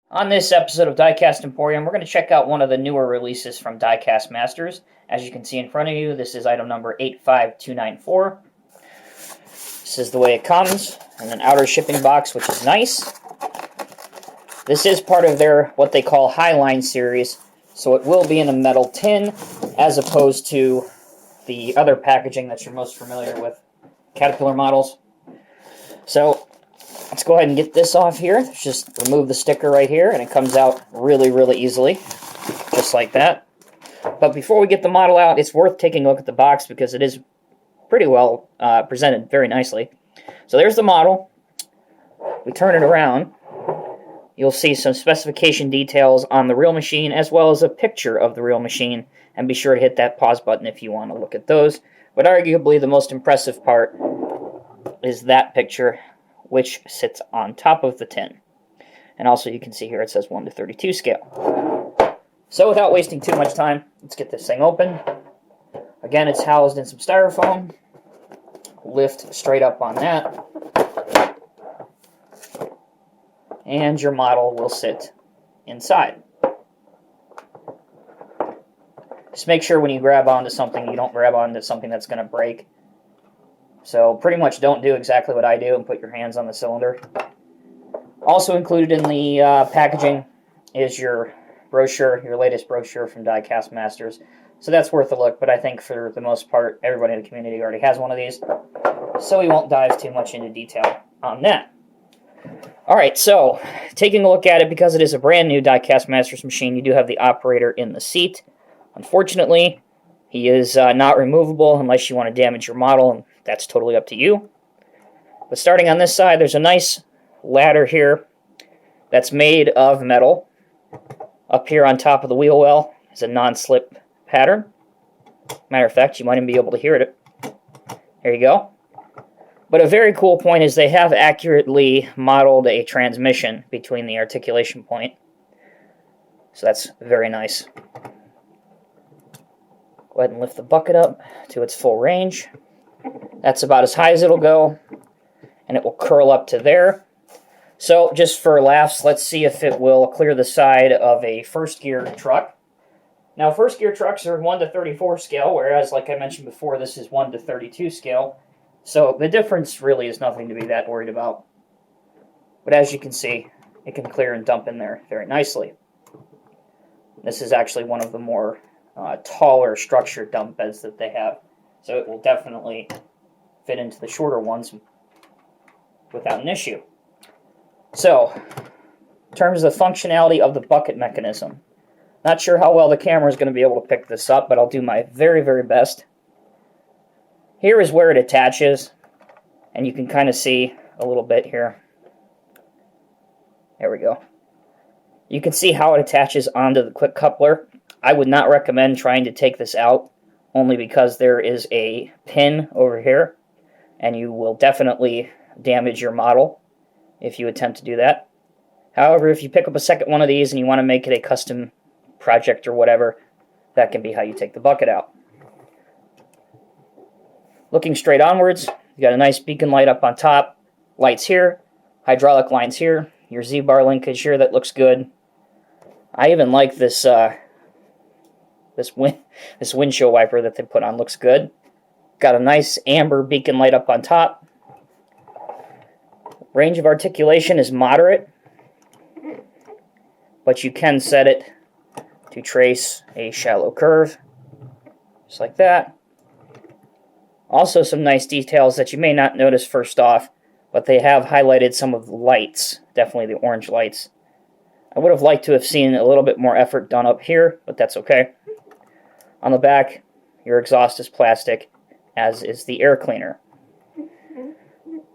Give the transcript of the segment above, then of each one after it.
On this episode of Diecast Emporium, we're going to check out one of the newer releases from Diecast Masters. As you can see in front of you, this is item number 85294. This is the way it comes, in an outer shipping box, which is nice. This is part of their, what they call Highline series, so it will be in a metal tin, as opposed to the other packaging that you're most familiar with, Caterpillar models. So, let's go ahead and get this off here. Just remove the sticker right here, and it comes out really, really easily, just like that. But before we get the model out, it's worth taking a look at the box because it is pretty well presented, very nicely. So there's the model. We turn it around. You'll see some specification details on the real machine, as well as a picture of the real machine. And be sure to hit that pause button if you want to look at those. But arguably the most impressive part is that picture, which sits on top of the tin. And also you can see here it says 1:32 scale. So without wasting too much time, let's get this thing open. Again, it's housed in some styrofoam. Lift straight up on that. And your model will sit inside. Just make sure when you grab onto something, you don't grab onto something that's going to break. So pretty much don't do exactly what I do and put your hands on the cylinder. Also included in the packaging is your brochure, your latest brochure from Diecast Masters. So that's worth a look, but I think for the most part, everybody in the community already has one of these. So we won't dive too much into detail on that. Alright, so taking a look at it, because it is a brand new Diecast Masters machine, you do have the operator in the seat. Unfortunately, he is not removable unless you want to damage your model, and that's totally up to you. But starting on this side, there's a nice ladder here that's made of metal. Up here on top of the wheel well is a non-slip pattern. Matter of fact, you might even be able to hear it. There you go. But a very cool point is they have accurately modeled a transmission between the articulation point. So that's very nice. Go ahead and lift the bucket up to its full range. That's about as high as it'll go, and it will curl up to there. So, just for laughs, let's see if it will clear the side of a first gear truck. Now, first gear trucks are 1:34 scale, whereas, like I mentioned before, this is 1:32 scale. So, the difference really is nothing to be that worried about. But as you can see, it can clear and dump in there very nicely. This is actually one of the more taller structured dump beds that they have. So it will definitely fit into the shorter ones without an issue. So, in terms of the functionality of the bucket mechanism, not sure how well the camera is going to be able to pick this up, but I'll do my very, very best. Here is where it attaches, and you can kind of see a little bit here. There we go. You can see how it attaches onto the quick coupler. I would not recommend trying to take this out, only because there is a pin over here, and you will definitely damage your model if you attempt to do that. However, if you pick up a second one of these and you want to make it a custom project or whatever, that can be how you take the bucket out. Looking straight onwards, you got a nice beacon light up on top, lights here, hydraulic lines here, your Z-bar linkage here, that looks good. I even like this this windshield wiper that they put on, looks good. Got a nice amber beacon light up on top. Range of articulation is moderate, but you can set it to trace a shallow curve, just like that. Also some nice details that you may not notice first off, but they have highlighted some of the lights, definitely the orange lights. I would have liked to have seen a little bit more effort done up here, but that's okay. On the back, your exhaust is plastic, as is the air cleaner.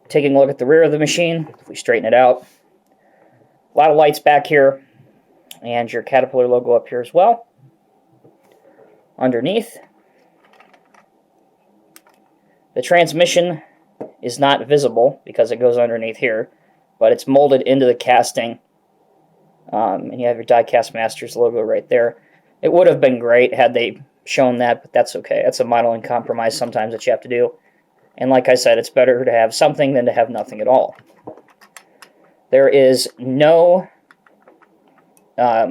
Taking a look at the rear of the machine, if we straighten it out, a lot of lights back here, and your Caterpillar logo up here as well. Underneath, the transmission is not visible because it goes underneath here, but it's molded into the casting, and you have your Diecast Masters logo right there. It would have been great had they shown that, but that's okay. That's a modeling compromise sometimes that you have to do. And like I said, it's better to have something than to have nothing at all. There is no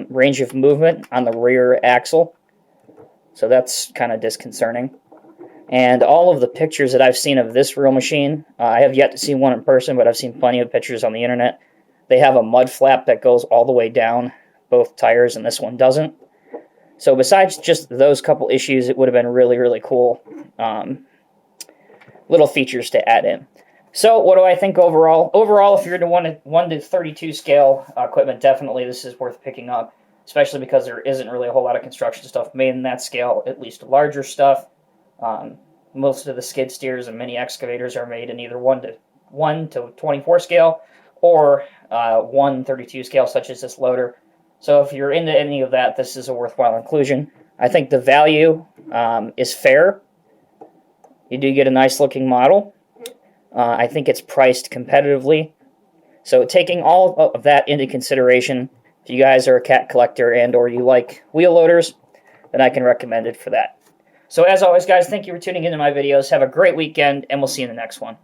range of movement on the rear axle, so that's kind of disconcerting. And all of the pictures that I've seen of this real machine, I have yet to see one in person, but I've seen plenty of pictures on the internet. They have a mud flap that goes all the way down both tires, and this one doesn't. So besides just those couple issues, it would have been really, really cool little features to add in. So what do I think overall? Overall, if you're into 1 to 32 scale equipment, definitely this is worth picking up, especially because there isn't really a whole lot of construction stuff made in that scale, at least larger stuff. Most of the skid steers and mini excavators are made in either 1 to 24 scale or 1/32 scale, such as this loader. So if you're into any of that, this is a worthwhile inclusion. I think the value is fair. You do get a nice looking model. I think it's priced competitively. So taking all of that into consideration, if you guys are a cat collector and or you like wheel loaders, then I can recommend it for that. So as always, guys, thank you for tuning into my videos. Have a great weekend, and we'll see you in the next one.